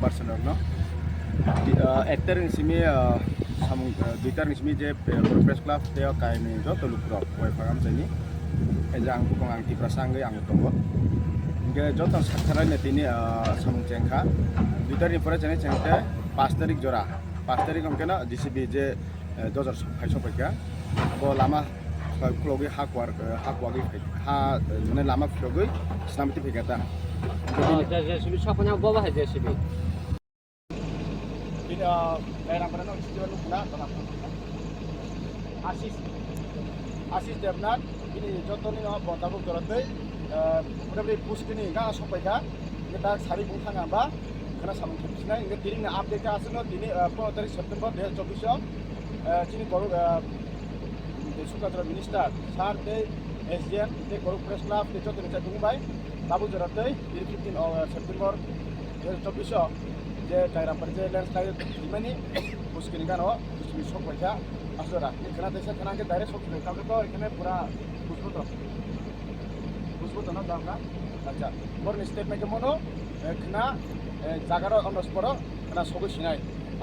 personal no actor simi samung duitar simi je press club teo kai ni jo to lukrok wai pagam jani ejang bukong ang tiprasang ge ang tongo ge jotan sakharai ne tini samung cengkha duitar ni pore jani cengte 5 tarik jora 5 tarik omkena GCB je 2028 paika bo lama klogi hakwar hakwagi ha mane lama flogi snamti pekata JCB sapanya bawa JCB ini daerah mana no istiwa nukuna Asis Devnat ini jotoni no bontabuk dorate mudah-mudahan push ini nggak sampai ka kita sari bungkang amba karena sama khususnya ini diri na update ka asno ini 15 September 2024 sini baru Sukatra Minister Sar de SDM de Koru Press Club de jotoni sa dumbai babu dorate ini 15 September 2024 je daerah perjalanan landslide dimana push ini kan oh push sok baca asura ini karena desa karena ke daerah sok itu kalau itu ini pura push betul nah dah aja born statement ke mono kena জায়গাটা আমরা পড়ো না সবই Sinai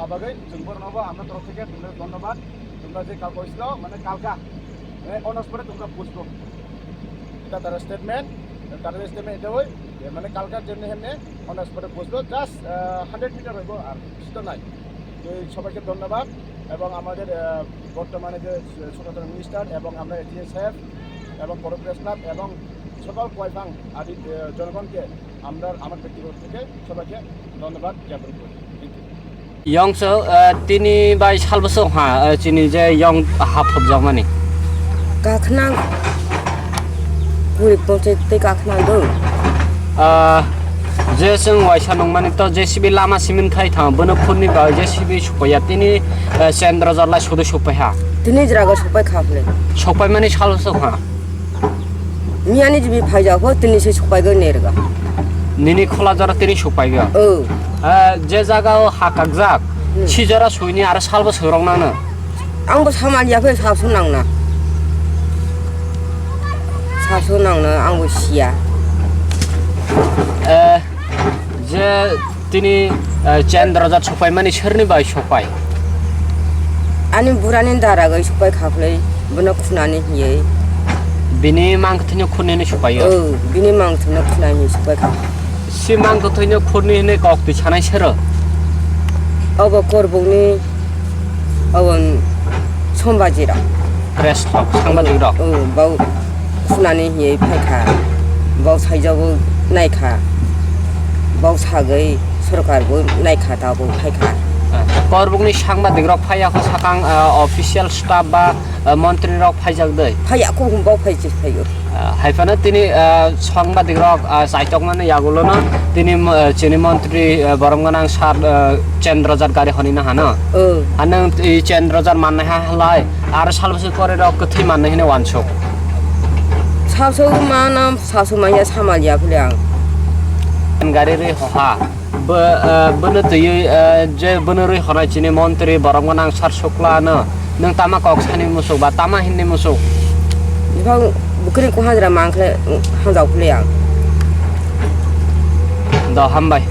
আবাগে জনবর নব আমরা তরফ থেকে তোমাদের ধন্যবাদ তোমরা যে কাল কইছিল মানে কালকা অনার্স পরে তোমরা বুঝবো এটা তার স্টেটমেন্ট এটা ওই মানে কালকার জন্য হেমনে অনার্স পরে বুঝবো জাস্ট 100 মিটার হইব আর সেটা নাই সবাইকে ধন্যবাদ এবং আমাদের বর্তমানে যে স্বতন্ত্র মিনিস্টার এবং আমরা এটিএস সাহেব এবং বড় প্রেস ক্লাব এবং সকল কয়ভাং আদি জনগণকে আমরা আমার ব্যক্তিগত থেকে সবাইকে ধন্যবাদ জ্ঞাপন করি Yongso tini bai salbaso ha chini je yong hapop jamani kakhnang puri project te kakhnang do je sing wai sanong mani to JCB lama simin khai thang bono phunni ba JCB supoya tini cendra jarla sudu supai ha tini jraga supai khafle supai mani salbaso ha miani jibi phaija ho tini se supai go nerga nini khola jara tini supai ga je jaga hakakjak sijara suini ar salba sorong nana angbo samaliya phe sasu nangna angbo sia je tini cendra jar supai mani serni bai supai ani burani dara go supai khafle bono khunani hiye bini mangthini khunni supai bini mangthini khunani supai khaf si mangthini khunni ne kok ti chanai sero abo korbogni awon sombajira press talk sangbadira bau khunani hiye phaikha bau saijago naikha bau sagai सरकार bo naikha ta bo phaikha korbogni sangbading rok phaya ko sakang official staff ba মন্ত্রী rock ফাইজাক দই ফাইয়া কো হুমবাও ফাইছে ফাইও হাইফানা তিনি সাংবাদিক rock সাইটক মানে ইয়াগুলো না তিনি চিনি মন্ত্রী বরমগানাং সার চন্দ্রজার গাড়ি হনিনা হানা আনং এই চন্দ্রজার মাননা হালাই আর সালবসে করে রক কথি মাননা হিনে ওয়ানসক সাসো মানাম সাসো মাইয়া সামালিয়া ফ্লেং গাড়ি রে হহা বনে তুই যে বনে রে হনাই চিনি মন্ত্রী বরমগানাং সার সকলা না nang tama kok sani musuk ba tama hinne musuk bang bukri ko hadra mangkle hangjau phleang da hambai